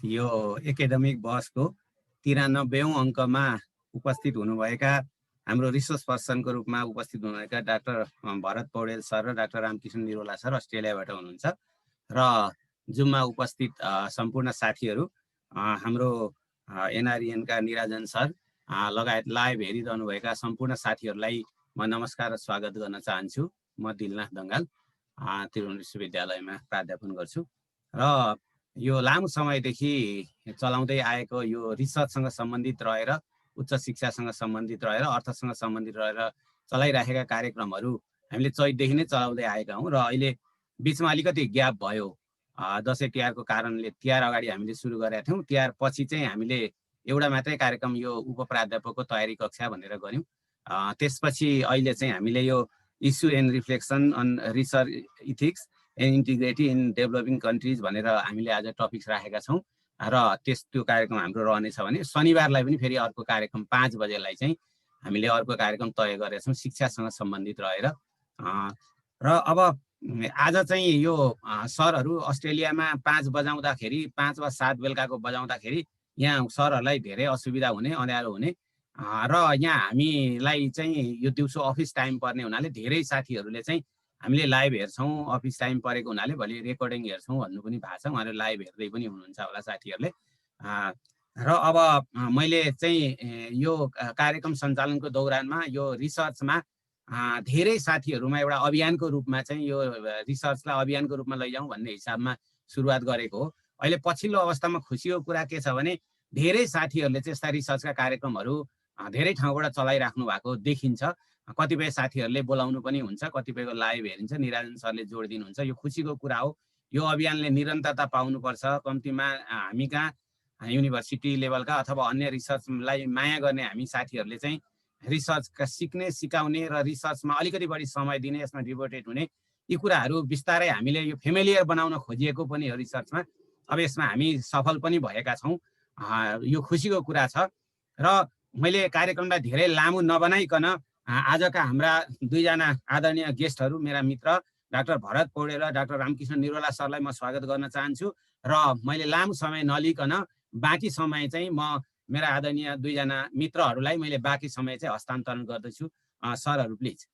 यो academic बसको 93औं अङ्कमा उपस्थित हुनुभएका हाम्रो रिसोर्स पर्सनको रूपमा उपस्थित हुनुभएका डाक्टर भरत पौडेल सर र डाक्टर रामकृष्ण निरौला सर अस्ट्रेलियाबाट हुनुहुन्छ र जुममा उपस्थित सम्पूर्ण साथीहरू, हाम्रो एनआरएनका निराजन सर लगायत लाइभ हेरिरहनुभएका सम्पूर्ण साथीहरूलाई म नमस्कार र स्वागत गर्न चाहन्छु। म दिलनाथ दङ्गाल त्रिभुवन विश्वविद्यालयमा प्राध्यापन गर्छु र यो लामो समयदेखि चलाउँदै आएको यो रिसर्चसँग सम्बन्धित रहेर, उच्च शिक्षासँग सम्बन्धित रहेर, अर्थसँग सम्बन्धित रहेर चलाइराखेका कार्यक्रमहरू हामीले चैतदेखि नै चलाउँदै आएका हौँ र अहिले बिचमा अलिकति ग्याप भयो। दसैँ तिहारको कारणले तिहार अगाडि हामीले सुरु गरेका थियौँ, तिहार पछि चाहिँ हामीले एउटा मात्रै कार्यक्रम यो उपप्राध्यापकको तयारी कक्षा भनेर गऱ्यौँ। त्यसपछि अहिले चाहिँ हामीले यो issue and reflection on research ethics and integrity in developing countries भनेर हामीले आज टपिक्स राखेका छौँ र त्यो कार्यक्रम हाम्रो रहनेछ भने शनिबारलाई पनि फेरि अर्को कार्यक्रम 5 बजेलाई चाहिँ हामीले अर्को कार्यक्रम तय गरेका छौँ शिक्षासँग सम्बन्धित रहेर। र अब आज चाहिँ यो सरहरू अस्ट्रेलियामा 5 बजाउँदाखेरि 5 वा 7 बेलुकाको बजाउँदाखेरि यहाँ सरहरूलाई धेरै असुविधा हुने, अँध्यारो हुने र यहाँ हामीलाई चाहिँ यो दिउँसो अफिस टाइम पर्ने हुनाले धेरै साथीहरूले चाहिँ हामीले लाइभ हेर्छौँ, अफिस टाइम परेको हुनाले भोलि रेकर्डिङ हेर्छौँ भन्नु पनि भएको छ। उहाँहरू लाइभ हेर्दै पनि हुनुहुन्छ होला साथीहरूले। र अब मैले चाहिँ यो कार्यक्रम सञ्चालनको दौरानमा यो रिसर्चमा धेरै साथीहरूमा एउटा अभियानको रूपमा चाहिँ यो रिसर्चलाई अभियानको रूपमा लैजाउँ भन्ने हिसाबमा सुरुवात गरेको हो। अहिले पछिल्लो अवस्थामा खुसीको कुरा के छ भने धेरै साथीहरूले चाहिँ यस्ता रिसर्चका कार्यक्रमहरू धेरै ठाउँबाट चलाइराख्नु भएको देखिन्छ। कतिपय साथीहरूले बोलाउनु पनि हुन्छ, कतिपयको लाइभ हेरिन्छ, निराजन सरले जोड दिनुहुन्छ। यो खुसीको कुरा हो। यो अभियानले निरन्तरता पाउनुपर्छ। कम्तीमा हामी कहाँ युनिभर्सिटी लेभलका अथवा अन्य रिसर्चलाई माया गर्ने हामी साथीहरूले चाहिँ रिसर्चका सिक्ने, सिकाउने र रिसर्चमा अलिकति बढी समय दिने, यसमा डिभोटेड हुने, यी कुराहरू बिस्तारै हामीले यो फेमिलियर बनाउन खोजिएको पनि हो रिसर्चमा। अब यसमा हामी सफल पनि भएका छौँ। यो खुसीको कुरा छ। र मैले कार्यक्रमलाई धेरै लामो नबनाइकन आजका हाम्रा दुईजना आदरणीय गेस्टहरू, मेरा मित्र डाक्टर भरत पौडेल र डाक्टर रामकृष्ण निरौला सरलाई म स्वागत गर्न चाहन्छु र मैले लामो समय नलिकन बाँकी समय चाहिँ म मेरा आदरणीय दुईजना मित्रहरूलाई मैले बाँकी समय चाहिँ हस्तान्तरण गर्दछु। सरहरू प्लिज।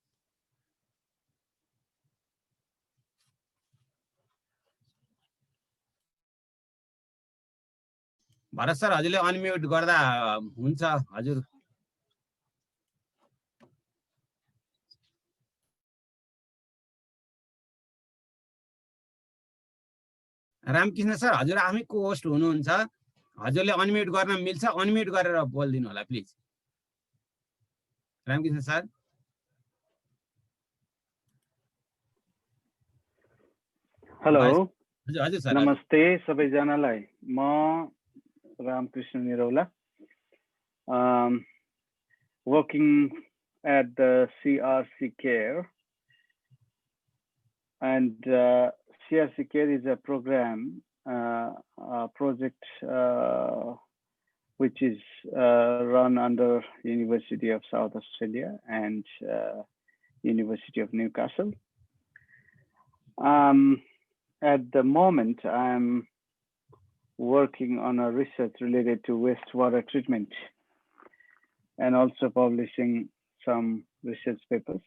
भरत सर हजुरले अनम्युट गर्दा हुन्छ हजुर। रामकृष्ण सर हजुर आफै को होस्ट हुनुहुन्छ, हजुरले अनम्युट गर्न मिल्छ, अनम्युट गरेर बोलिदिनु होला प्लिज। रामकृष्ण सर। हेलो, हजुर सर। नमस्ते सबैजनालाई। म Ramakrishna Niraula, working at the CRC Care, and CRC Care is a program, a project which is run under University of South Australia and University of Newcastle. At the moment, I'm working on a research related to wastewater treatment and also publishing some research papers.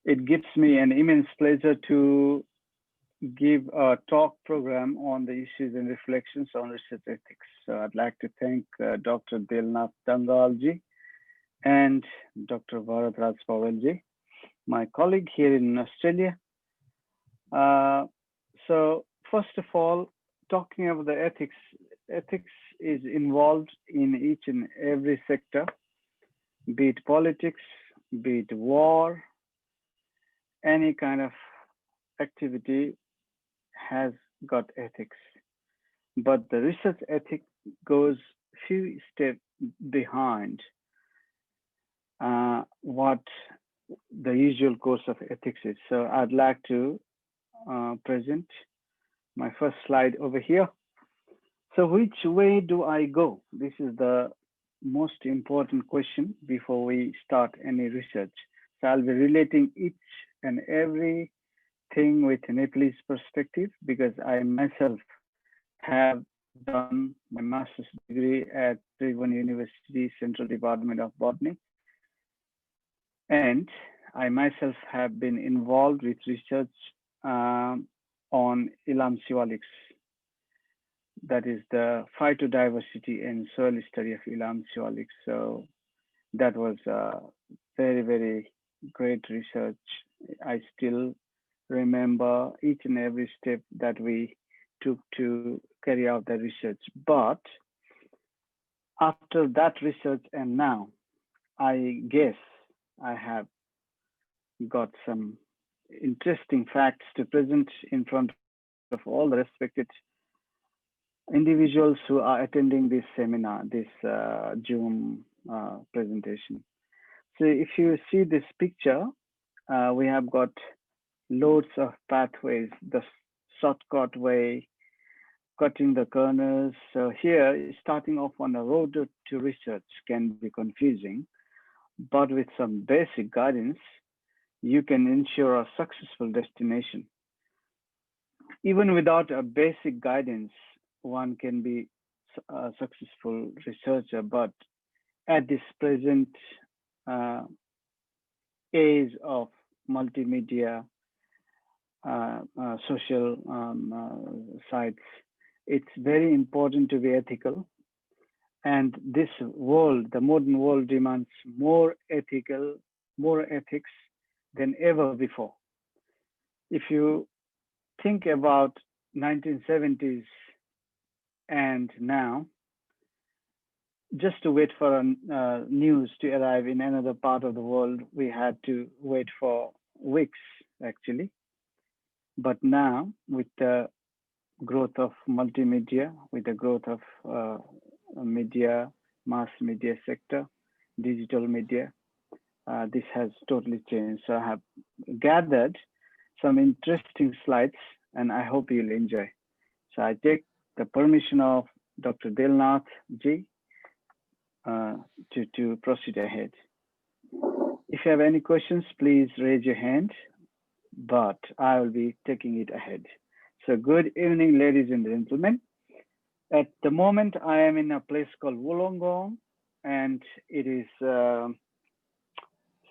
It gives me an immense pleasure to give a talk program on the issues and reflections on research ethics. So I'd like to thank Dr. Dilnath Dangal ji and Dr. Bharat Poudel, my colleague here in Australia. So first of all, talking about the ethics, ethics is involved in each and every sector, be it politics, be it war, any kind of activity has got ethics. But the research ethic goes few steps behind what the usual course of ethics is. So I'd like to present my first slide over here. So which way do I go? This is the most important question before we start any research. So I'll be relating each and every thing with Nepalese perspective because I myself have done my master's degree at Tribhuvan University Central Department of Botany. And I myself have been involved with research on Elam Siwalix. That is the phytodiversity and soil study of Elam Siwalix. So that was a very, very great research. I still remember each and every step that we took to carry out the research. But after that research and now, I guess I have got some interesting facts to present in front of all the respected individuals who are attending this seminar, this Zoom presentation. So if you see this picture, we have got loads of pathways, the shortcut way, cutting the corners. So here, starting off on a road to research can be confusing, but with some basic guidance, you can ensure a successful destination. Even without a basic guidance, one can be a successful researcher, but at this present age of multimedia, social sites, it's very important to be ethical. And this world, the modern world, demands more ethical, more ethics than ever before. If you think about 1970s and now, just to wait for news to arrive in another part of the world, we had to wait for weeks, actually. But now, with the growth of multimedia, with the growth of media, mass media sector, digital media, this has totally changed. So I have gathered some interesting slides, and I hope you'll enjoy. So I take the permission of Dr. Dilnath ji to proceed ahead. If you have any questions, please raise your hand, but I will be taking it ahead. So good evening, ladies and gentlemen. At the moment, I am in a place called Wollongong, and it is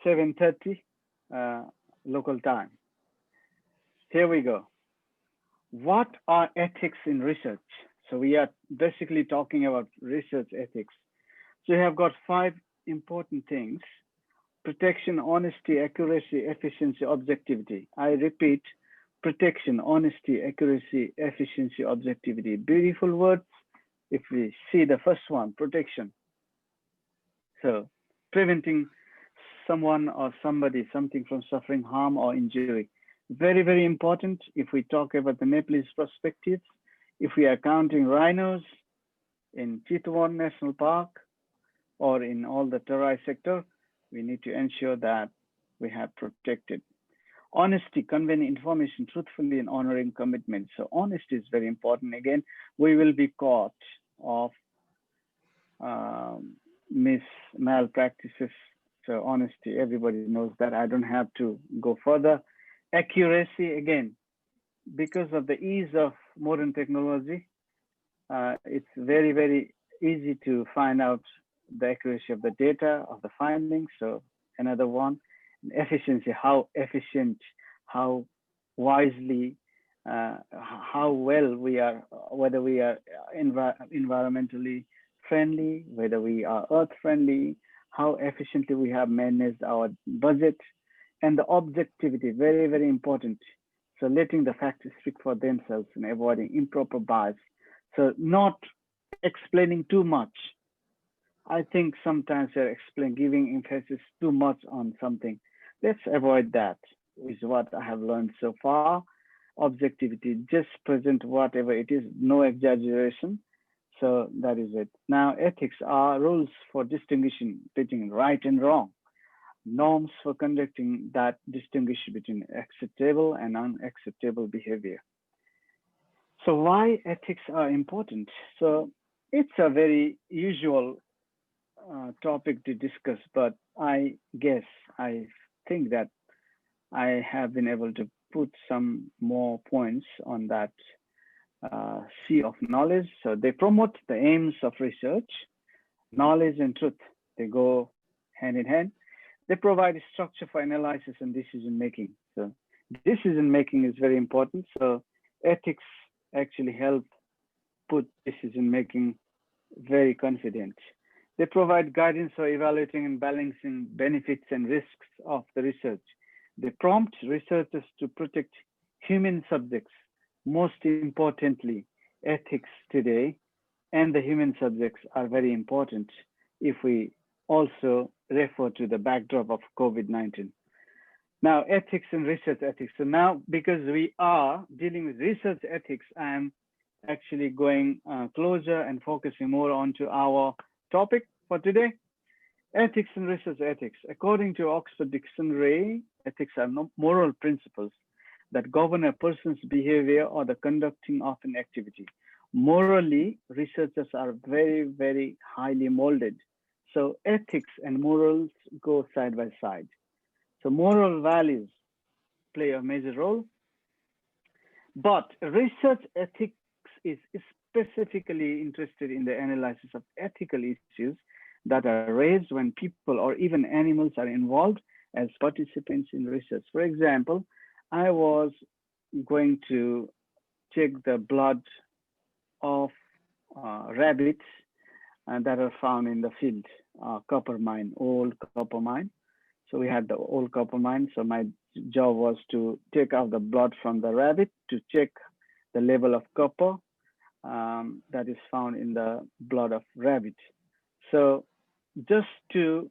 7:30 local time. Here we go. What are ethics in research? So we are basically talking about research ethics. So you have got 5 important things: protection, honesty, accuracy, efficiency, objectivity. I repeat, protection, honesty, accuracy, efficiency, objectivity. Beautiful words. If we see the first one, protection. So preventing someone or somebody, something from suffering harm or injury. Very, very important. If we talk about the Nepalese perspectives, if we are counting rhinos in Chitwan National Park or in all the Terai sector, we need to ensure that we have protected. Honesty, conveying information truthfully and honoring commitment. So honesty is very important. Again, we will be caught of malpractices. So honesty, everybody knows that. I don't have to go further. Accuracy, again, because of the ease of modern technology, it's very, very easy to find out the accuracy of the data, of the findings. So another one. Efficiency, how efficient, how wisely, how well we are, whether we are environmentally friendly, whether we are earth friendly, how efficiently we have managed our budget, and the objectivity, very, very important. So letting the facts speak for themselves and avoiding improper bias. So not explaining too much. I think sometimes they're giving emphasis too much on something. Let's avoid that, is what I have learned so far. Objectivity, just present whatever it is, no exaggeration. So that is it. Now, ethics are rules for distinguishing between right and wrong, norms for conducting that distinguish between acceptable and unacceptable behavior. So why ethics are important? So it's a very usual topic to discuss, but I think that I have been able to put some more points on that sea of knowledge. So they promote the aims of research, knowledge and truth. They go hand in hand. They provide a structure for analysis and decision making. So decision making is very important. So ethics actually help put decision making very confident. They provide guidance for evaluating and balancing benefits and risks of the research. They prompt researchers to protect human subjects. Most importantly, ethics today and the human subjects are very important if we also refer to the backdrop of COVID-19. Now, ethics and research ethics. So now, because we are dealing with research ethics, I am actually going closer and focusing more onto our topic for today. Ethics and research ethics. According to Oxford Dictionary, ethics are moral principles that govern a person's behavior or the conducting of an activity. Morally, researchers are very, very highly molded. So ethics and morals go side by side. So moral values play a major role, but research ethics is specifically interested in the analysis of ethical issues that are raised when people or even animals are involved as participants in research. For example, I was going to check the blood of rabbits that are found in the field, copper mine, old copper mine. So we had the old copper mine. So my job was to take out the blood from the rabbit to check the level of copper that is found in the blood of rabbit. So just to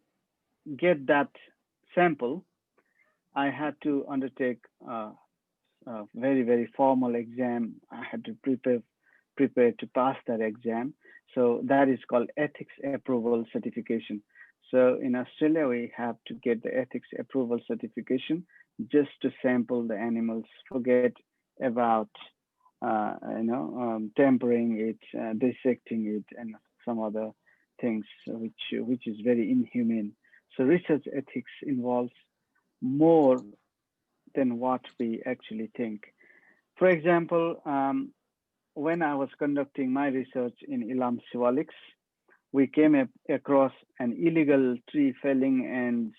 get that sample, I had to undertake a very, very formal exam. I had to prepare to pass that exam. So that is called ethics approval certification. So in Australia, we have to get the ethics approval certification just to sample the animals, forget about tempering it, dissecting it, and some other things which is very inhumane. So research ethics involves more than what we actually think. For example, when I was conducting my research in Ilam Siwaliks, we came across an illegal tree felling and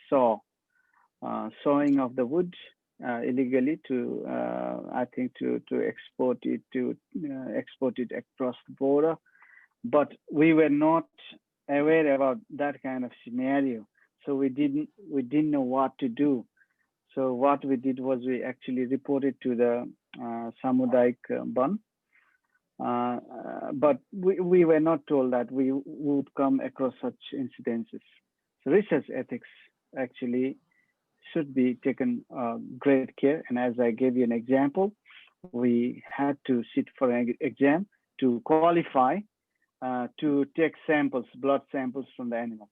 sawing of the wood illegally to, I think, to export it across the border. But we were not aware about that kind of scenario, so we didn't know what to do. So what we did was we actually reported to the Samudaik Ban. But we were not told that we would come across such incidences. So research ethics actually should be taken great care. And as I gave you an example, we had to sit for an exam to qualify to take samples, blood samples from the animal.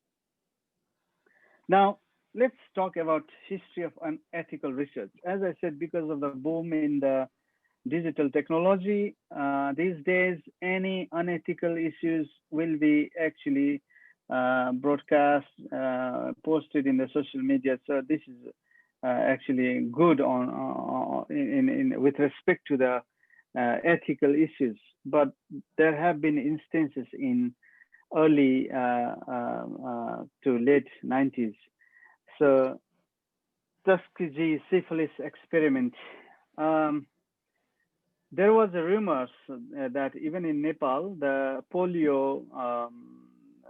Now, let's talk about history of unethical research. As I said, because of the boom in the digital technology, these days, any unethical issues will be actually broadcast, posted in the social media. So this is actually good with respect to the ethical issues. But there have been instances in early to late 90s. So Tuskegee syphilis experiment. There was a rumor that even in Nepal, the polio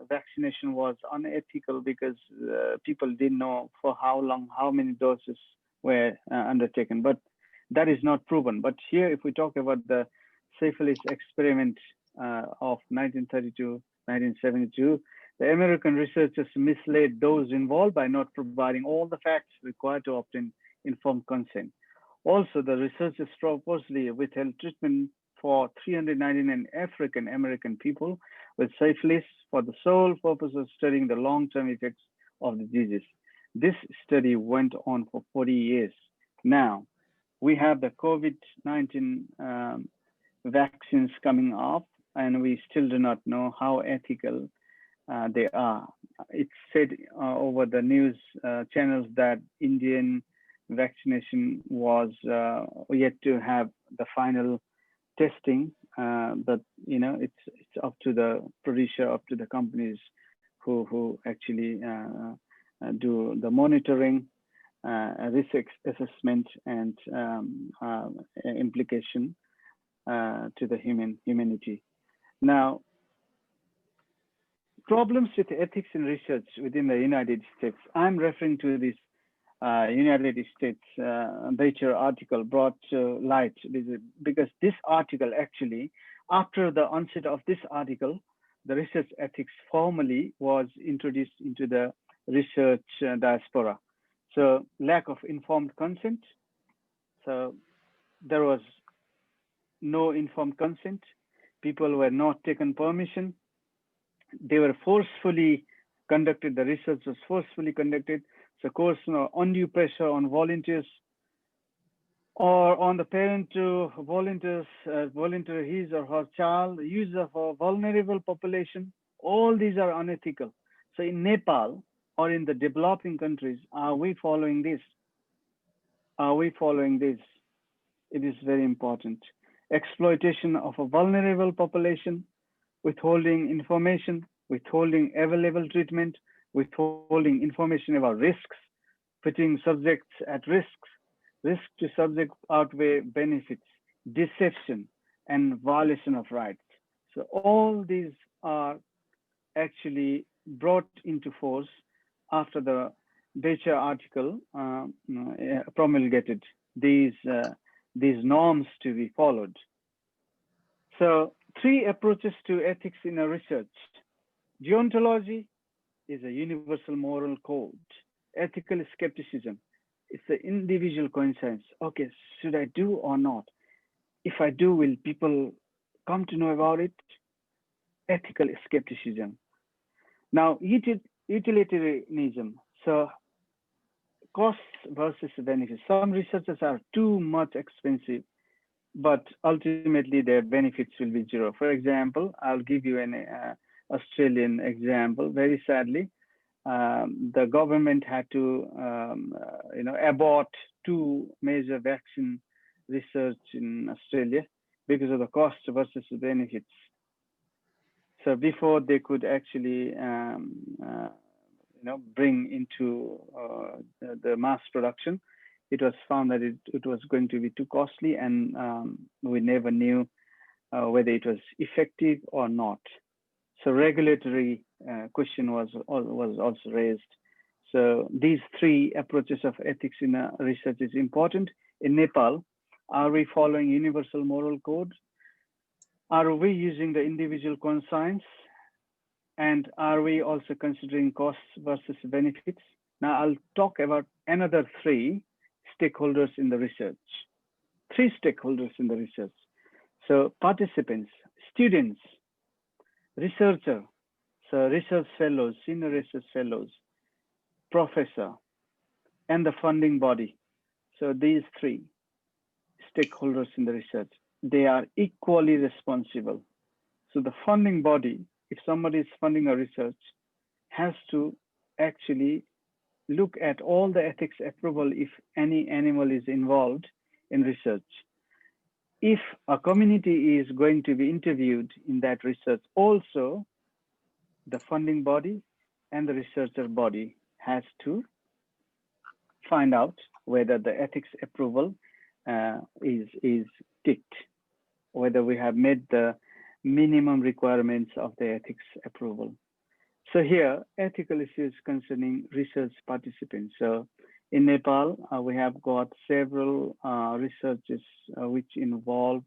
vaccination was unethical because people didn't know for how long, how many doses were undertaken. But that is not proven. But here, if we talk about the syphilis experiment of 1932, 1972, the American researchers misled those involved by not providing all the facts required to obtain informed consent. Also, the researchers purposely withheld treatment for 399 African American people with syphilis for the sole purpose of studying the long-term effects of the disease. This study went on for 40 years. Now, we have the COVID-19 vaccines coming up, and we still do not know how ethical they are. It's said over the news channels that Indian Vaccination was yet to have the final testing, but it's up to the producer, up to the companies who actually do the monitoring, risk assessment, and implication to the humanity. Now, problems with ethics in research within the United States. I'm referring to this United States Nature article brought to light, because this article actually, after the onset of this article, the research ethics formally was introduced into the research diaspora. So lack of informed consent. So there was no informed consent. People were not taken permission. They were forcefully conducted. The research was forcefully conducted. So, of course, undue pressure on volunteers or on the parent to volunteer his or her child, use of a vulnerable population. All these are unethical. So in Nepal or in the developing countries, are we following this? Are we following this? It is very important. Exploitation of a vulnerable population, withholding information, withholding available treatment, withholding information about risks, putting subjects at risk to subject outweigh benefits, deception, and violation of rights. So all these are actually brought into force after the Nature article promulgated these norms to be followed. So 3 approaches to ethics in a research. Deontology is a universal moral code. Ethical skepticism, it's the individual conscience. Okay, should I do or not? If I do, will people come to know about it? Ethical skepticism. Now, utilitarianism. So costs versus benefits. Some researchers are too much expensive, but ultimately their benefits will be zero. For example, I'll give you an Australian example. Very sadly, the government had to abort 2 major vaccine research in Australia because of the cost versus the benefits. So before they could actually bring into the mass production, it was found that it was going to be too costly, and we never knew whether it was effective or not. So regulatory question was also raised. So these 3 approaches of ethics in research is important. In Nepal, are we following universal moral code? Are we using the individual conscience? And are we also considering costs versus benefits? Now I'll talk about another 3 stakeholders in the research. 3 stakeholders in the research. So participants, students, researcher, so research fellows, senior research fellows, professor, and the funding body. So these 3 stakeholders in the research, they are equally responsible. So the funding body, if somebody is funding a research, has to actually look at all the ethics approval if any animal is involved in research. If a community is going to be interviewed in that research, also the funding body and the researcher body has to find out whether the ethics approval is ticked, whether we have met the minimum requirements of the ethics approval. So here, ethical issues concerning research participants. So in Nepal, we have got several researches which involve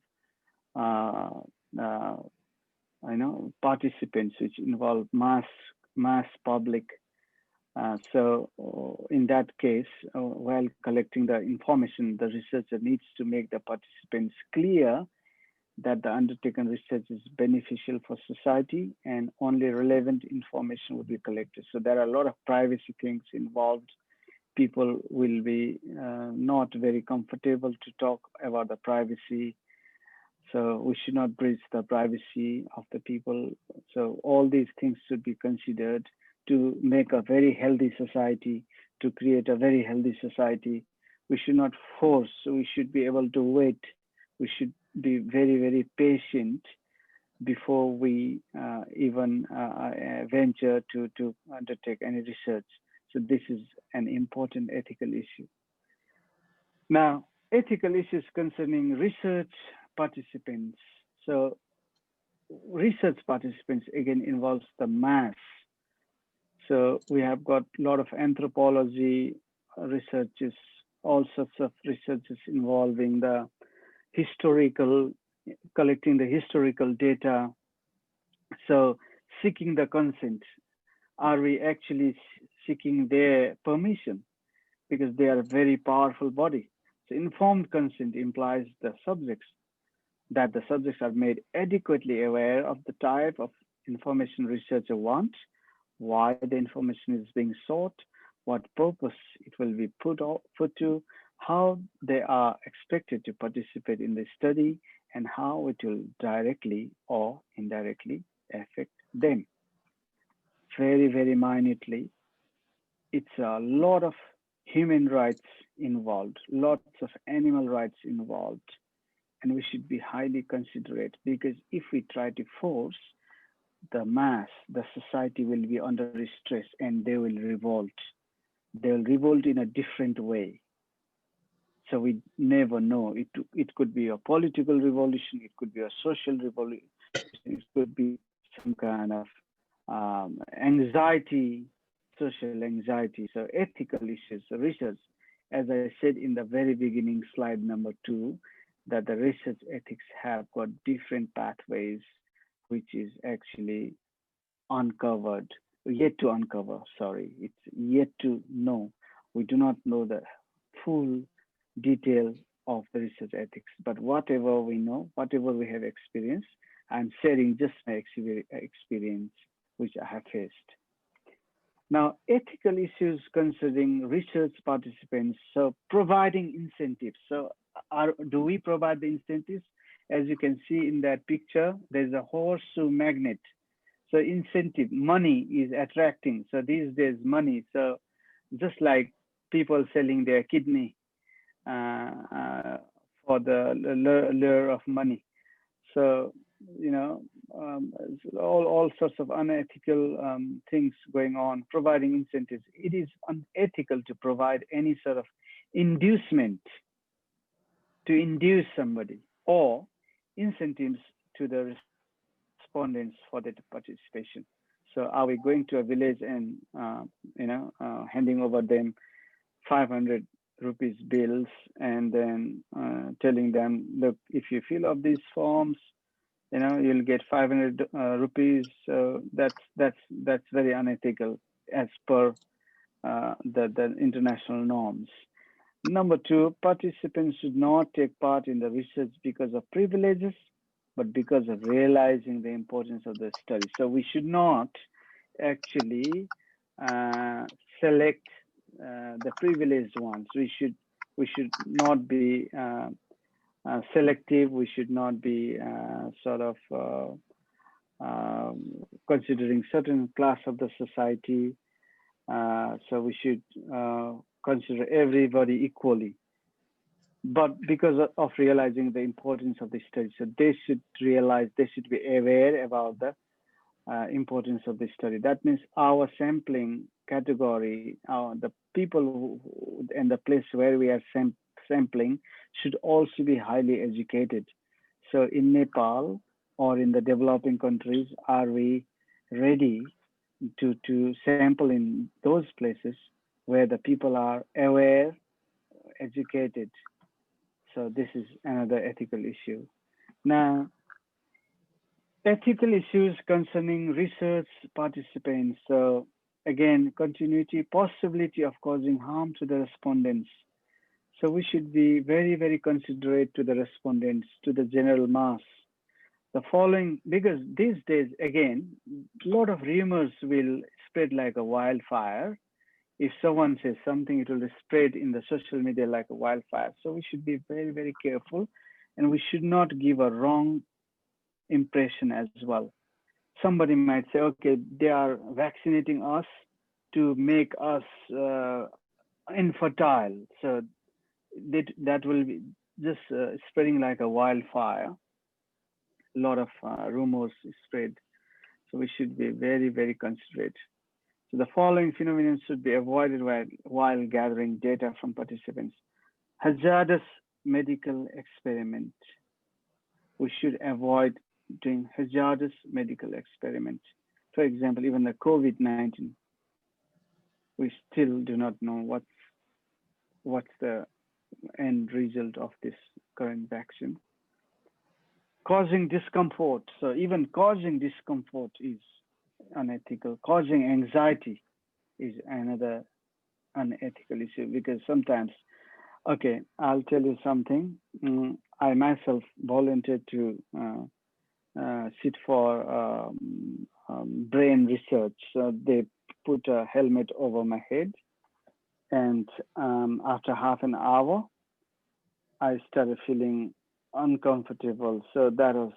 participants, which involve mass public. So in that case, while collecting the information, the researcher needs to make the participants clear that the undertaken research is beneficial for society and only relevant information will be collected. So there are a lot of privacy things involved. People will be not very comfortable to talk about the privacy. So we should not breach the privacy of the people. So all these things should be considered to make a very healthy society, to create a very healthy society We should not force. We should be able to wait. We should be very, very patient before we even venture to undertake any research. So this is an important ethical issue. Now, ethical issues concerning research participants. So research participants again involves the mass. So we have got a lot of anthropology researches, all sorts of researches involving the historical, collecting the historical data. So seeking the consent. Are we actually seeking their permission? Because they are a very powerful body. So informed consent implies that the subjects are made adequately aware of the type of information researcher wants, why the information is being sought, what purpose it will be put to, how they are expected to participate in the study, and how it will directly or indirectly affect them. Very, very minutely, it's a lot of human rights involved, lots of animal rights involved, and we should be highly considerate, because if we try to force the mass, the society will be under stress and they will revolt. They will revolt in a different way. So we never know. It could be a political revolution, it could be a social revolution, it could be some kind of anxiety, social anxiety. So ethical issues, research, as I said in the very beginning, slide number 2, that the research ethics have got different pathways, which is actually uncovered, yet to uncover, sorry, it's yet to know. We do not know the full detail of the research ethics, but whatever we know, whatever we have experienced, I'm sharing just my experience, which I have faced. Now, ethical issues concerning research participants. So providing incentives. So do we provide the incentives? As you can see in that picture, there's a horseshoe magnet. So incentive, money is attracting. So these days, money. So just like people selling their kidney for the lure of money. So, you know, all sorts of unethical things going on, providing incentives. It is unethical to provide any sort of inducement to induce somebody, or incentives to the respondents for their participation. So are we going to a village and handing over them 500 rupees bills and then telling them, look, if you fill up these forms, you'll get 500 rupees. So that's very unethical as per the international norms. Number 2, participants should not take part in the research because of privileges, but because of realizing the importance of the study. So we should not actually select the privileged ones. We should not be selective. We should not be considering certain class of the society. So we should consider everybody equally. But because of realizing the importance of the study, so they should realize, they should be aware about the importance of the study. That means our sampling category, the people and the place where we are sampling should also be highly educated. So in Nepal or in the developing countries, are we ready to sample in those places where the people are aware, educated? So this is another ethical issue. Now, ethical issues concerning research participants. So again, continuity, possibility of causing harm to the respondents. So we should be very, very considerate to the respondents, to the general mass. The following, because these days, again, a lot of rumors will spread like a wildfire. If someone says something, it will spread in the social media like a wildfire. So we should be very, very careful, and we should not give a wrong impression as well. Somebody might say, okay, they are vaccinating us to make us infertile. So that will be just spreading like a wildfire. A lot of rumors spread, so we should be very, very considerate. So the following phenomena should be avoided while gathering data from participants. Hazardous medical experiment. We should avoid doing hazardous medical experiments. For example, even the COVID-19, we still do not know what's the end result of this current vaccine. Causing discomfort. So even causing discomfort is unethical. Causing anxiety is another unethical issue, because sometimes, okay, I'll tell you something. I myself volunteered to sit for brain research. So they put a helmet over my head, and after half an hour, I started feeling uncomfortable. So that was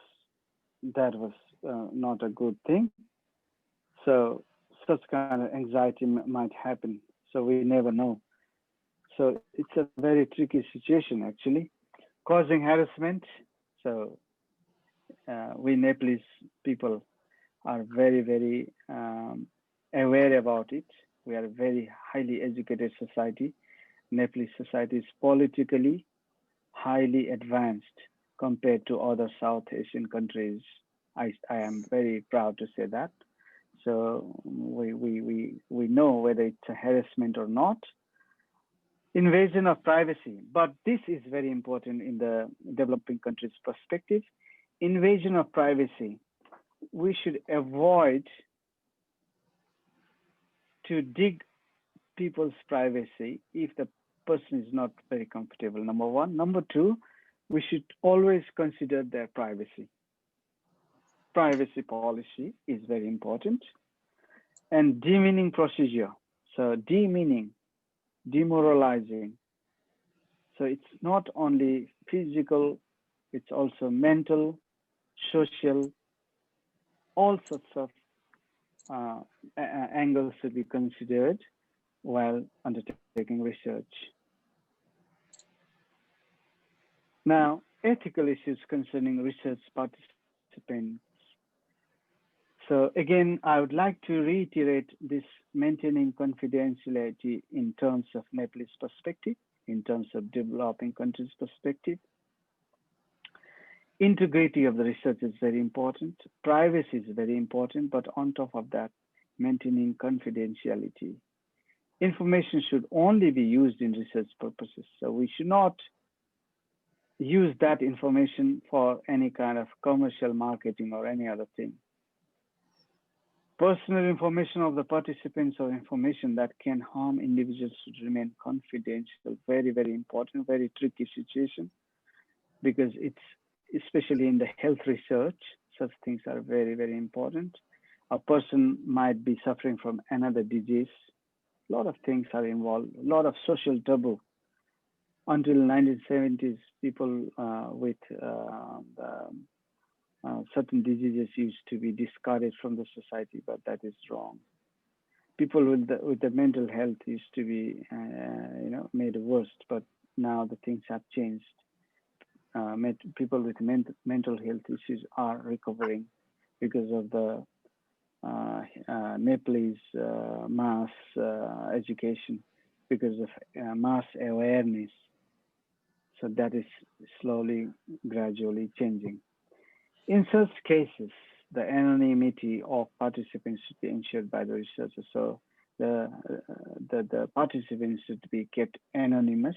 not a good thing. So such kind of anxiety might happen. So we never know. So it's a very tricky situation actually. Causing harassment. So we Nepalese people are very, very aware about it. We are a very highly educated society. Nepalese society is politically highly advanced compared to other South Asian countries. I am very proud to say that. So we know whether it's a harassment or not. Invasion of privacy, but this is very important in the developing countries' perspective. Invasion of privacy. We should avoid to dig people's privacy if the person is not very comfortable, number one. Number two, we should always consider their privacy. Privacy policy is very important. And demeaning procedure. So demeaning, demoralizing. So it's not only physical, it's also mental, social, all sorts of angles should be considered while undertaking research. Now, ethical issues concerning research participants. So again, I would like to reiterate this maintaining confidentiality in terms of Nepalese perspective, in terms of developing countries' perspective. Integrity of the research is very important. Privacy is very important, but on top of that, maintaining confidentiality. Information should only be used in research purposes. So we should not use that information for any kind of commercial marketing or any other thing. Personal information of the participants or information that can harm individuals should remain confidential. Very, very important, very tricky situation, because it's especially in the health research, such things are very, very important. A person might be suffering from another disease. A lot of things are involved, a lot of social taboo. Until 1970s, people with certain diseases used to be discarded from the society, but that is wrong. People with the mental health used to be made worse, but now the things have changed. People with mental health issues are recovering because of the Nepalese mass education, because of mass awareness. So that is slowly, gradually changing. In such cases, the anonymity of participants should be ensured by the researcher. So the participants should be kept anonymous,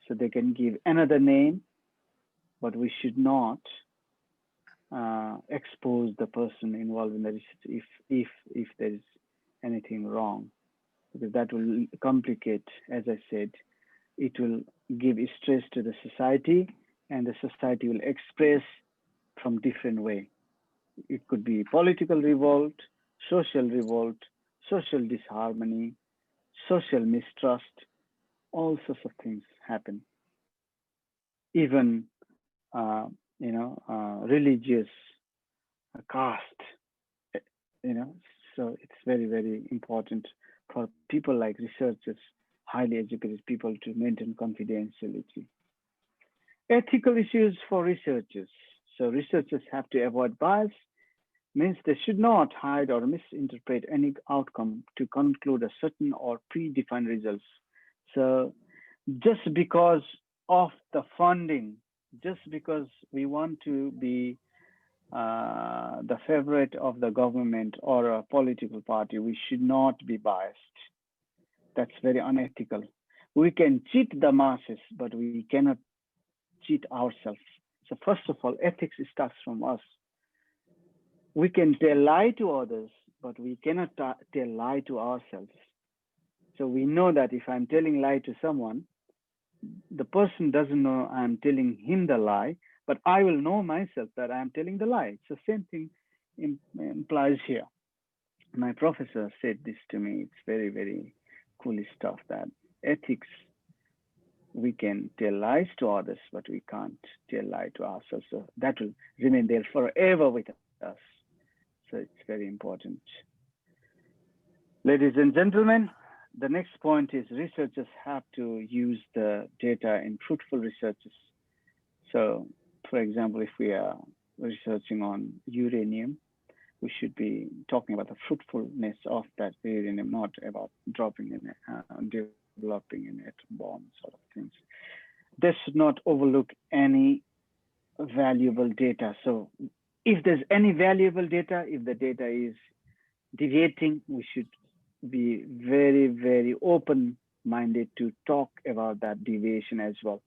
so they can give another name, but we should not expose the person involved in the research if there is anything wrong, because that will complicate, as I said, it will give stress to the society, and the society will express from different way. It could be political revolt, social disharmony, social mistrust, all sorts of things happen. Even religious caste, so it's very, very important for people like researchers highly educated people to maintain confidentiality. Ethical issues for researchers. So researchers have to avoid bias, means they should not hide or misinterpret any outcome to conclude a certain or predefined results. So just because of the funding, just because we want to be the favorite of the government or a political party, we should not be biased. That's very unethical. We can cheat the masses, but we cannot cheat ourselves. So first of all, ethics starts from us. We can tell lie to others, but we cannot tell lie to ourselves. So we know that if I'm telling lie to someone, the person doesn't know I'm telling him the lie, but I will know myself that I'm telling the lie. It's the same thing implies here. My professor said this to me. It's very, very cool stuff, that ethics, we can tell lies to others, but we can't tell lie to ourselves. So that will remain there forever with us. So it's very important. Ladies and gentlemen, the next point is researchers have to use the data in fruitful researches. So, for example, if we are researching on uranium, we should be talking about the fruitfulness of that uranium, not about dropping in it, developing an atom bomb sort of things. They should not overlook any valuable data. So if there's any valuable data, if the data is deviating, we should be very, very open-minded to talk about that deviation as well.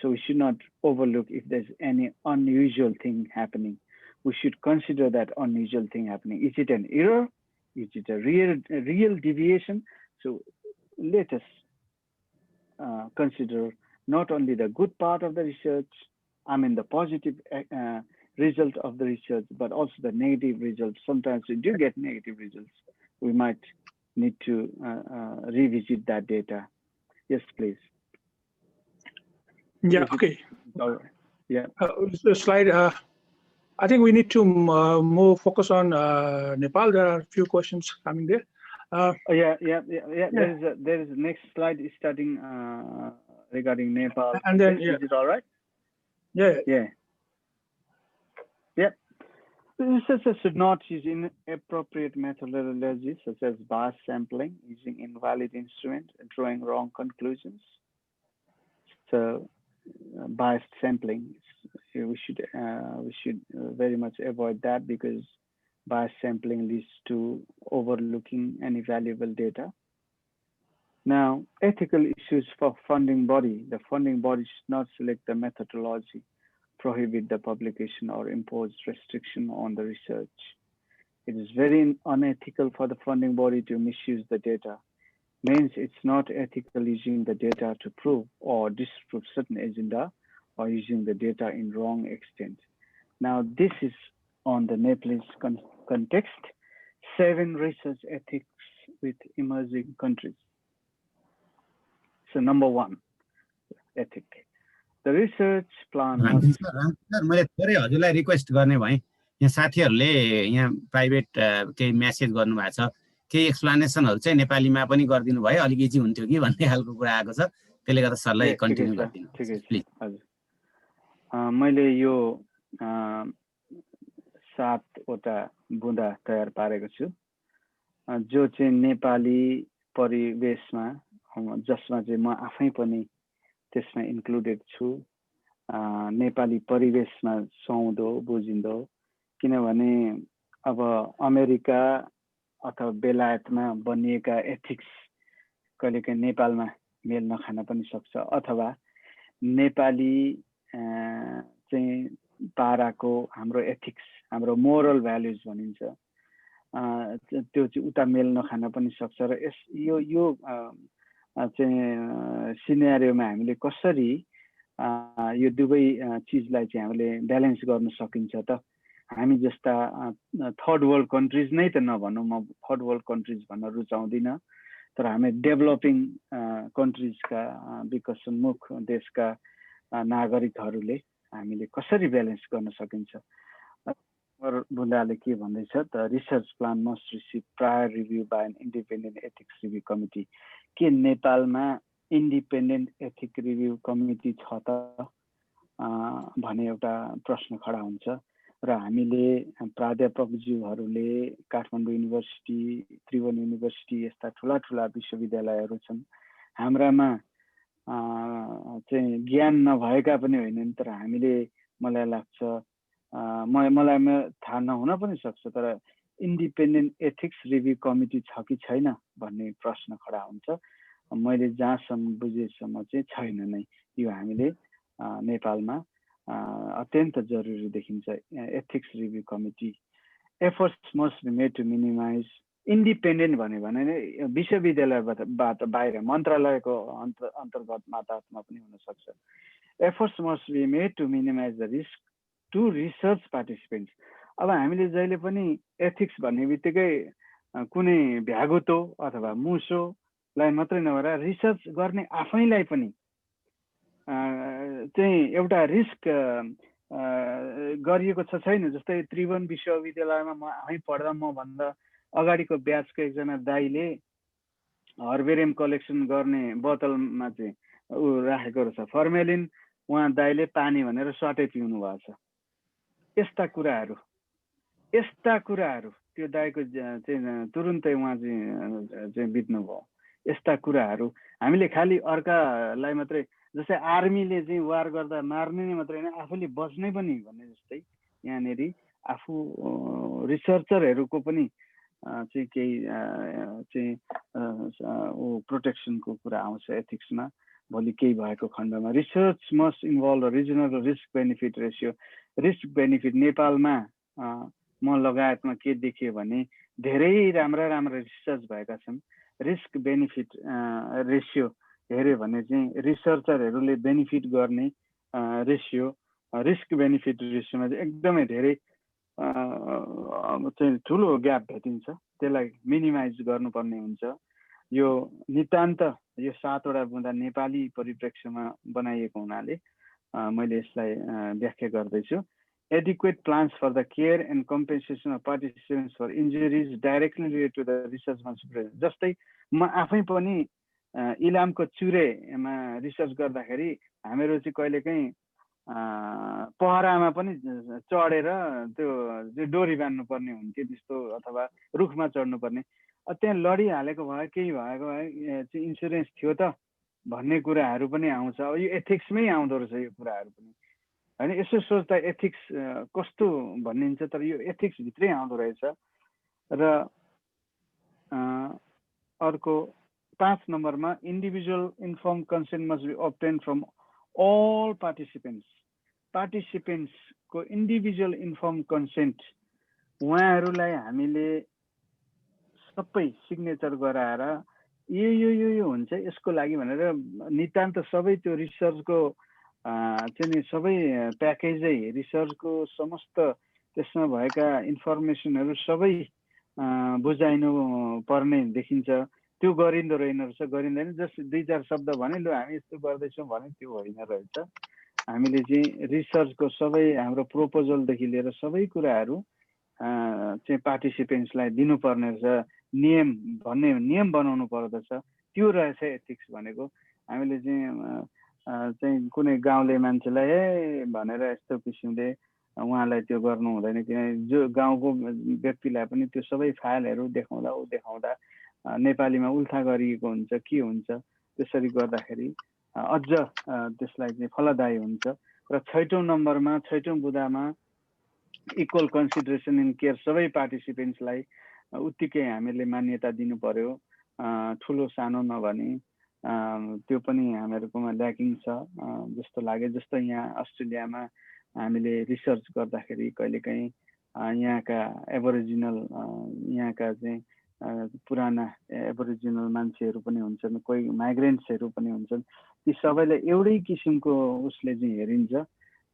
So we should not overlook if there's any unusual thing happening. We should consider that unusual thing happening. Is it an error? Is it a real deviation? So let us consider not only the good part of the research, I mean the positive result of the research, but also the negative results. Sometimes we do get negative results. We might need to revisit that data. Yes, please. Yeah, okay. Yeah. The slide, I think we need to more focus on Nepal. There are a few questions coming there. Yeah. There is next slide is starting regarding Nepal. And then, is it all right? Yeah. Researchers should not use inappropriate methodologies such as bias sampling, using invalid instruments, and drawing wrong conclusions. So, biased sampling, we should very much avoid that, because bias sampling leads to overlooking any valuable data. Now, ethical issues for funding body. The funding body should not select the methodology, prohibit the publication, or impose restriction on the research. It is very unethical for the funding body to misuse the data. Means it's not ethical using the data to prove or disprove certain agenda, or using the data in wrong extent. Now, this is on the Nepalese context. 7 research ethics with emerging countries. So number 1, ethic. The research plan. मैले थोरै हजुरलाई request गर्ने भएँ, यहाँ साथीहरूले यहाँ private केही message गर्नुभएको छ, केही एक्सप्लेनेसनहरू चाहिँ नेपालीमा पनि गरिदिनु भयो, अलिक इजी हुन्थ्यो कि भन्ने खालको कुरा आएको छ, त्यसले गर्दा सरलाई कन्टिन्यू गरिदिनु प्लिज। हजुर, मैले यो 7 वटा बुँदा तयार पारेको छु, जो चाहिँ नेपाली परिवेशमा, जसमा चाहिँ म आफै पनि त्यसमा इन्क्लुडेड छु। नेपाली परिवेशमा सुहाउँदो बुझिँदो, किनभने अब अमेरिका अथवा बेलायतमा बनिएका एथिक्स कहिलेकाहीँ नेपालमा मेल नखान पनि सक्छ, अथवा नेपाली चाहिँ पाराको हाम्रो एथिक्स, हाम्रो मोरल भ्यालुज भनिन्छ, त्यो चाहिँ उता मेल नखान पनि सक्छ। र यो चाहिँ सिनेरियोमा हामीले कसरी यो दुवै चिजलाई चाहिँ हामीले ब्यालेन्स गर्न सकिन्छ त? हामी जस्ता थर्ड वर्ल्ड कन्ट्रिज नै त नभनौँ, म थर्ड वर्ल्ड कन्ट्रिज भन्न रुचाउँदिनँ, तर हामी डेभलपिङ कन्ट्रिजका विकसनमुख देशका नागरिकहरूले हामीले कसरी ब्यालेन्स गर्न सकिन्छ? बुन्दाले के भन्दैछ त, research plan must receive prior review by N independent ethics review committee. के नेपालमा इन्डिपेन्डेन्ट एथिक रिभ्यू कमिटी छ त भन्ने एउटा प्रश्न खडा हुन्छ र हामीले प्राध्यापकज्यूहरूले काठमाडौँ युनिभर्सिटी, त्रिभुवन युनिभर्सिटी यस्ता ठुला ठुला विश्वविद्यालयहरू छन्, हाम्रामा चाहिँ ज्ञान नभएका पनि होइनन्, तर हामीले मलाई लाग्छ मलाई थाहा नहुन पनि सक्छ, तर इन्डिपेन्डेन्ट एथिक्स रिभ्यू कमिटी छ कि छैन भन्ने प्रश्न खडा हुन्छ। मैले जहाँसम्म बुझेसम्म चाहिँ छैन नै। यो हामीले नेपालमा अत्यन्त जरुरी देखिन्छ। Ethics review committee efforts must be made to minimize independent भन्यो भने नै विश्वविद्यालयबाट बाहिर मन्त्रालयको अन्तर्गत माताहतमा पनि हुनसक्छ। Efforts must be made to minimize the risk to research participants. अब हामीले जहिले पनि एथिक्स भन्ने बित्तिकै कुनै भ्यागुतो अथवा मुसोलाई मात्रै नभएर रिसर्च गर्ने आफैलाई पनि चाहिँ एउटा रिस्क गरिएको छ छैन। जस्तै त्रिभुवन विश्वविद्यालयमा म आफै पढ्दा मभन्दा अगाडिको ब्याचको एकजना दाइले हर्बेरियम कलेक्सन गर्ने बोतलमा चाहिँ राखेको रहेछ फर्मेलिन, उहाँ दाइले पानी भनेर सटै पिउनु भएको छ। यस्ता कुराहरू त्यो दाइको चाहिँ तुरुन्तै उहाँ चाहिँ बित्नुभयो। यस्ता कुराहरू हामीले खालि अर्कालाई मात्रै, जस्तै आर्मीले चाहिँ वार गर्दा मार्ने नै मात्रै होइन, आफूले बच्नै पनि भन्ने जस्तै यहाँनिर आफू रिसर्चरहरूको पनि चाहिँ केही चाहिँ प्रोटेक्सनको कुरा आउँछ एथिक्समा। भोलि केही भएको खण्डमा research must involve regional risk benefit ratio. Risk benefit नेपालमा म लगायतमा के देखियो भने धेरै राम्रा रिसर्च भएका छन्। रिस्क बेनिफिट रेसियो हेऱ्यो भने चाहिँ रिसर्चरहरूले बेनिफिट गर्ने रेसियो, रिस्क बेनिफिट रेसियोमा चाहिँ एकदमै धेरै चाहिँ ठुलो ग्याप भेटिन्छ। त्यसलाई मिनिमाइज गर्नुपर्ने हुन्छ। यो नितान्त यो 7 वटा बुँदा नेपाली परिप्रेक्ष्यमा बनाइएको हुनाले मैले यसलाई व्याख्या गर्दैछु। Adequate plans for the care and compensation of participants for injuries directly related to the research supervision. जस्तै म आफै पनि इलामको चुरेमा रिसर्च गर्दाखेरि हामीहरू चाहिँ कहिलेकाहीँ पहरामा पनि चढेर त्यो डोरी बान्नु पर्ने हुन्थ्यो त्यस्तो, अथवा रुखमा चढ्नु पर्ने। त्यहाँ लडिहालेको भए केही भएको भए चाहिँ इन्सुरेन्स थियो त भन्ने कुराहरू पनि आउँछ। अब यो एथिक्समै आउँदो रहेछ यो कुराहरू पनि होइन। यसो सोच्दा एथिक्स कस्तो भनिन्छ, तर यो एथिक्स भित्रै आउँदो रहेछ। र अर्को 5 नम्बरमा individual informed consent must be obtained from all participants. पार्टिसिपेन्ट्सको इन्डिभिजुअल इन्फर्म कन्सेन्ट उहाँहरूलाई हामीले सबै सिग्नेचर गराएर यो हुन्छ यसको लागि भनेर नितान्त सबै त्यो रिसर्चको चाहिँ नि सबै प्याकेजै रिसर्चको समस्त त्यसमा भएका इन्फर्मेसनहरू सबै बुझाइनु पर्ने देखिन्छ। त्यो गरिँदो रहेन रहेछ, गरिँदैन। जस्ट 2-4 शब्द भने लु हामी यस्तो गर्दैछौँ भने त्यो होइन रहेछ। हामीले चाहिँ रिसर्चको सबै हाम्रो प्रोपोजलदेखि लिएर सबै कुराहरू चाहिँ पार्टिसिपेन्ट्सलाई दिनुपर्ने रहेछ। नियम बनाउनु पर्दछ। त्यो रहेछ एथिक्स भनेको। हामीले चाहिँ कुनै गाउँले मान्छेलाई भनेर यस्तो किसिमले उहाँलाई त्यो गर्नु हुँदैन, किनभने जो गाउँको व्यक्तिलाई पनि त्यो सबै फाइलहरू देखाउँदा नेपालीमा उल्था गरिएको हुन्छ, के हुन्छ। त्यसरी गर्दाखेरि अझ त्यसलाई चाहिँ फलदायी हुन्छ। र 6औं नम्बरमा 6औं बुँदामा इक्वल कन्सिडरेसन इन केयर, सबै पार्टिसिपेन्ट्सलाई उत्तिकै हामीले मान्यता दिनु पर्यो, ठुलो सानो नभनी। त्यो पनि हामीहरूकोमा ल्याकिङ छ जस्तो लाग्यो। जस्तो यहाँ अस्ट्रेलियामा हामीले रिसर्च गर्दाखेरि कहिलेकाहीँ यहाँका एबोरिजिनल यहाँका चाहिँ पुराना एबोरिजिनल मान्छेहरू पनि हुन्छन्, कोही माइग्रेन्ट्सहरू पनि हुन्छन्। ती सबैलाई एउटै किसिमको उसले चाहिँ हेरिन्छ।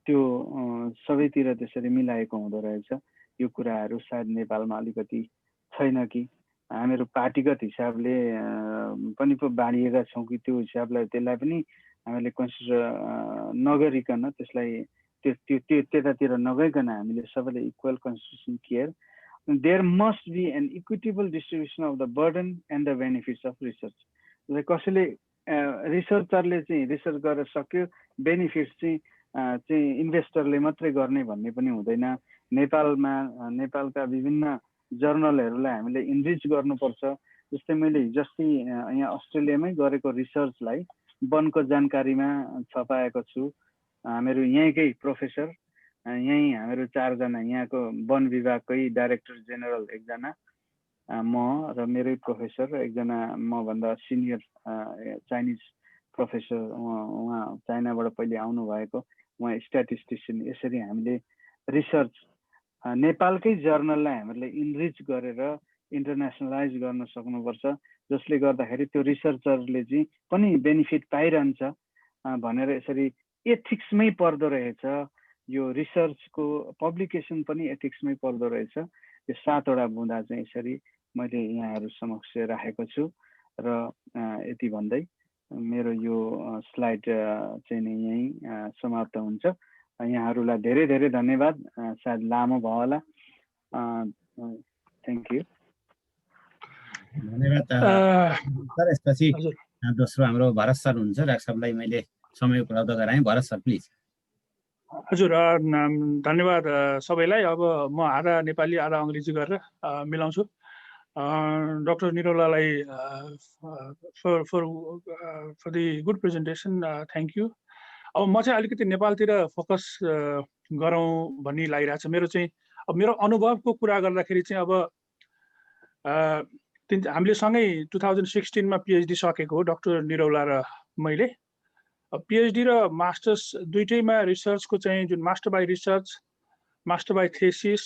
त्यो सबैतिर त्यसरी मिलाएको हुँदो रहेछ। यो कुराहरू सायद नेपालमा अलिकति छैन कि हामीहरू पार्टीगत हिसाबले पनि पो बाँडिएका छौँ कि त्यो हिसाबलाई त्यसलाई पनि हामीले कन्सिडर नगरिकन त्यसलाई त्यतातिर नगइकन हामीले सबैले equal consideration care. There must be an equitable distribution of the burden and the benefits of research. कसैले रिसर्चरले चाहिँ रिसर्च गरेर सक्यो, बेनिफिट्स चाहिँ इन्भेस्टरले मात्रै गर्ने भन्ने पनि हुँदैन। नेपालका विभिन्न जर्नलहरूलाई हामीले इनरिच गर्नुपर्छ। जस्तै मैले हिजोअस्ति यहाँ अस्ट्रेलियामै गरेको रिसर्चलाई वनको जानकारीमा छपाएको छु। हामीहरू यहीँकै प्रोफेसर, यहीँ हामीहरू 4 जना, यहाँको वन विभागकै डाइरेक्टर जेनरल एकजना, म र मेरै प्रोफेसर र एकजना मभन्दा सिनियर चाइनिज प्रोफेसर, उहाँ चाइनाबाट पहिले आउनु भएको, उहाँ स्ट्याटिस्टिसियन। यसरी हामीले रिसर्च नेपालकै जर्नललाई हामीले इनरिच गरेर इन्टरनेसनलाइज गर्न सक्नुपर्छ, जसले गर्दाखेरि त्यो रिसर्चरले चाहिँ पनि बेनिफिट पाइरहन्छ भनेर यसरी एथिक्समै पर्दो रहेछ। यो रिसर्चको पब्लिकेसन पनि एथिक्समै पर्दो रहेछ। यो 7 वटा बुँदा चाहिँ यसरी मैले यहाँहरू समक्ष राखेको छु र यति भन्दै मेरो यो स्लाइड चाहिँ नि यही समाप्त हुन्छ। यहाँहरूलाई धेरै धेरै धन्यवाद। सायद लामो भयो होला। Thank you. धन्यवाद सर। यसपछि दोस्रो हाम्रो भरत सर हुन्छ। डाक्टर साहबलाई मैले समय उपलब्ध गराएँ। Bharat sir please. हजुर, धन्यवाद सबैलाई। अब म आधा नेपाली आधा अङ्ग्रेजी गरेर मिलाउँछु। Dr. Niraulaलाई for the good presentation, thank you. अब म चाहिँ अलिकति नेपालतिर फोकस गरौँ भन्ने लागिरहेको छ। मेरो चाहिँ अब मेरो अनुभवको कुरा गर्दाखेरि चाहिँ अब हामीले सँगै 2016 मा PhD सकेको हो, डाक्टर निरौला र मैले। PhD र मास्टर्स दुईटैमा रिसर्चको चाहिँ जुन master by research, master by thesis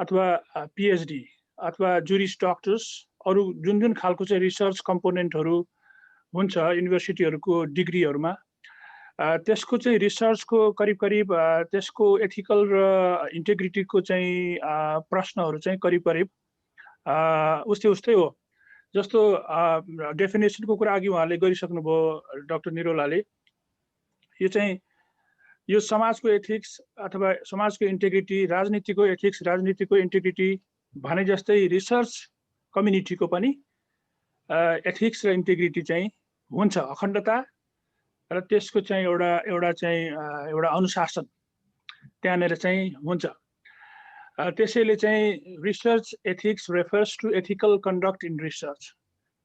अथवा PhD अथवा जुरिस डक्टर्स, अरू जुन जुन खालको चाहिँ रिसर्च कम्पोनेन्टहरू हुन्छ युनिभर्सिटीहरूको डिग्रीहरूमा, त्यसको चाहिँ रिसर्चको करिब करिब त्यसको एथिकल र इन्टेग्रिटीको चाहिँ प्रश्नहरू चाहिँ करिब करिब उस्तै हो। जस्तो डेफिनेसनको कुरा अघि उहाँले गरिसक्नुभयो डाक्टर निरौलाले। यो चाहिँ यो समाजको एथिक्स अथवा समाजको इन्टेग्रिटी, राजनीतिको एथिक्स, राजनीतिको इन्टेग्रिटी भने जस्तै रिसर्च कम्युनिटीको पनि एथिक्स र इन्टेग्रिटी चाहिँ हुन्छ। अखण्डता र त्यसको चाहिँ एउटा अनुशासन त्यहाँनिर चाहिँ हुन्छ। त्यसैले चाहिँ research ethics refers to ethical conduct in research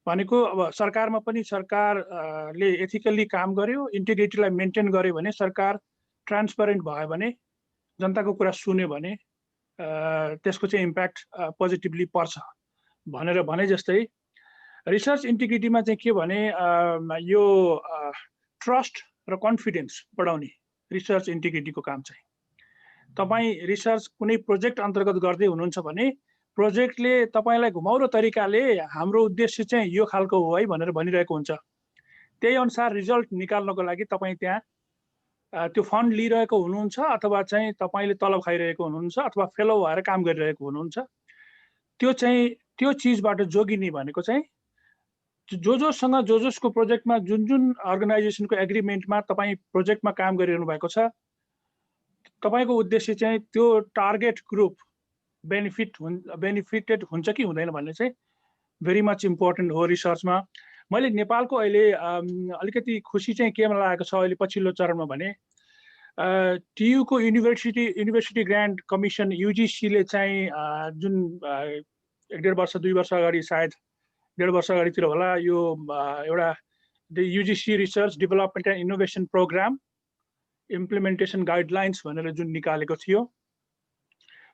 भनेको अब सरकारमा पनि सरकारले एथिकल्ली काम गर्यो, इन्टिग्रिटीलाई मेन्टेन गर्यो भने, सरकार ट्रान्सपरेन्ट भयो भने, जनताको कुरा सुन्यो भने त्यसको चाहिँ इम्प्याक्ट पोजिटिभली पर्छ भनेर भने जस्तै रिसर्च इन्टिग्रिटीमा चाहिँ के भने यो ट्रस्ट र कन्फिडेन्स बढाउने रिसर्च इन्टिग्रिटीको काम चाहिँ। तपाईँ रिसर्च कुनै प्रोजेक्ट अन्तर्गत गर्दै हुनुहुन्छ भने प्रोजेक्टले तपाईँलाई घुमाउरो तरिकाले हाम्रो उद्देश्य चाहिँ यो खालको हो है भनेर भनिरहेको हुन्छ। त्यही अनुसार रिजल्ट निकाल्नको लागि तपाईँ त्यहाँ त्यो फन्ड लिइरहेको हुनुहुन्छ अथवा चाहिँ तपाईँले तलब खाइरहेको हुनुहुन्छ अथवा फेलो भएर काम गरिरहेको हुनुहुन्छ। त्यो चिजबाट जोगिने भनेको चाहिँ जोसँग जसको प्रोजेक्टमा जुन अर्गनाइजेसनको एग्रिमेन्टमा तपाईँ प्रोजेक्टमा काम गरिरहनु भएको छ, तपाईँको उद्देश्य चाहिँ त्यो टार्गेट ग्रुप बेनिफिटेड हुन्छ कि हुँदैन भन्ने चाहिँ भेरी मच इम्पोर्टेन्ट हो रिसर्चमा। मैले नेपालको अहिले अलिकति खुसी चाहिँ केमा लागेको छ अहिले पछिल्लो चरणमा भने टियुको युनिभर्सिटी ग्रान्ट कमिसन UGCले चाहिँ जुन 1.5 वर्ष 2 वर्ष अगाडि, सायद 1.5 वर्ष अगाडितिर होला, यो एउटा UGC research development and innovation programme implementation guidelines भनेर जुन निकालेको थियो,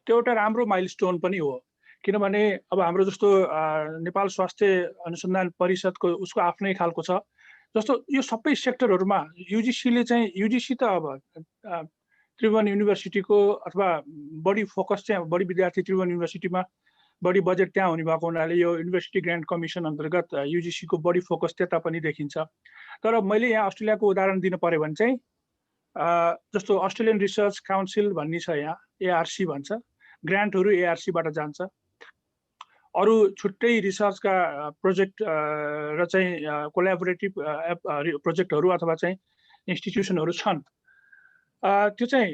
त्यो एउटा राम्रो माइलस्टोन पनि हो। किनभने अब हाम्रो जस्तो नेपाल स्वास्थ्य अनुसन्धान परिषदको उसको आफ्नै खालको छ। जस्तो यो सबै सेक्टरहरूमा UGC त अब त्रिभुवन युनिभर्सिटीको अथवा बढी फोकस चाहिँ बढी विद्यार्थी त्रिभुवन युनिभर्सिटीमा बढी बजेट त्यहाँ हुने भएको हुनाले यो युनिभर्सिटी ग्रान्ट कमिसन अन्तर्गत UGC को बढी फोकस त्यता पनि देखिन्छ। तर मैले यहाँ अस्ट्रेलियाको उदाहरण दिन पर्यो भने चाहिँ जस्तो अस्ट्रेलियन रिसर्च काउन्सिल भन्ने छ, यहाँ ARC भन्छ, ग्रान्टहरू ARC बाट जान्छ। अरू छुट्टै रिसर्चका प्रोजेक्ट र चाहिँ कोल्याबोरेटिभ प्रोजेक्टहरू अथवा चाहिँ इन्स्टिट्युसनहरू छन्। त्यो चाहिँ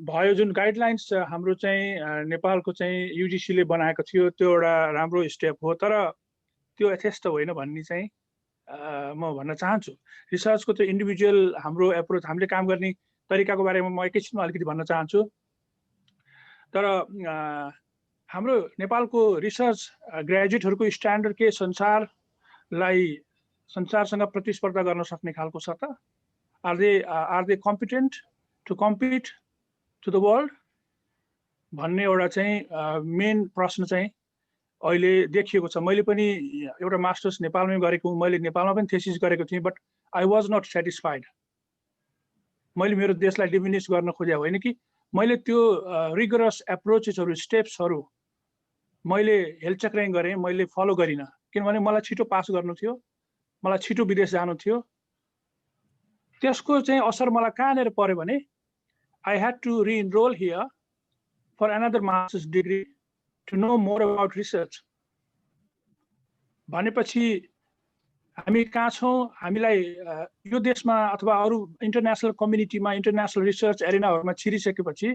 भयो। जुन गाइडलाइन्स हाम्रो चाहिँ नेपालको चाहिँ UGCले बनाएको थियो त्यो एउटा राम्रो स्टेप हो, तर त्यो यथेष्ट होइन भन्ने चाहिँ म भन्न चाहन्छु रिसर्चको त्यो इन्डिभिजुअल हाम्रो एप्रोच हामीले काम गर्ने तरिकाको बारेमा म एकैछिनमा अलिकति भन्न चाहन्छु तर हाम्रो नेपालको रिसर्च ग्रेजुएटहरूको स्ट्यान्डर्ड के संसारसँग प्रतिस्पर्धा गर्न सक्ने खालको छ त are they competent to compete to the world भन्ने एउटा चाहिँ मेन प्रश्न चाहिँ अहिले देखिएको छ मैले पनि एउटा मास्टर्स नेपालमै गरेको मैले नेपालमा पनि थेसिस गरेको थिएँ but I was not satisfied मैले मेरो देशलाई डिमिनिस गर्न खोजे होइन कि मैले त्यो रिगरस एप्रोचेसहरू स्टेप्सहरू मैले हेलचक्राइ गरेँ मैले फलो गरिनँ किनभने मलाई छिटो पास गर्नु थियो मलाई छिटो विदेश जानु थियो त्यसको चाहिँ असर मलाई कहाँनिर पर्यो भने I had to re-enrol here for another masters degree to know more about research भनेपछि हामी कहाँ छौँ हामीलाई यो देशमा अथवा अरू इन्टरनेसनल कम्युनिटीमा इन्टरनेसनल रिसर्च एरिनाहरूमा छिरिसकेपछि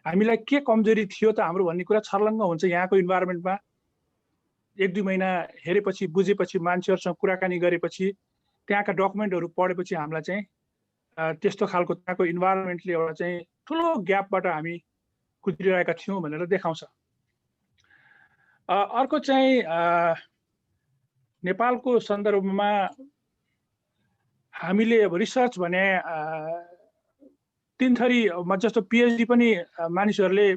हामीलाई के कमजोरी थियो त हाम्रो भन्ने कुरा छर्लङ्ग हुन्छ यहाँको इन्भाइरोमेन्टमा 1-2 महिना हेरेपछि बुझेपछि मान्छेहरूसँग कुराकानी गरेपछि त्यहाँका डकुमेन्टहरू पढेपछि हामीलाई चाहिँ त्यस्तो खालको त्यहाँको इन्भाइरोमेन्टले एउटा चाहिँ ठुलो ग्यापबाट हामी गुज्रिरहेका थियौँ भनेर देखाउँछ अर्को चाहिँ नेपालको सन्दर्भमा हामीले अब रिसर्च भने 3 थरी जस्तो पिएचडी पनि मानिसहरूले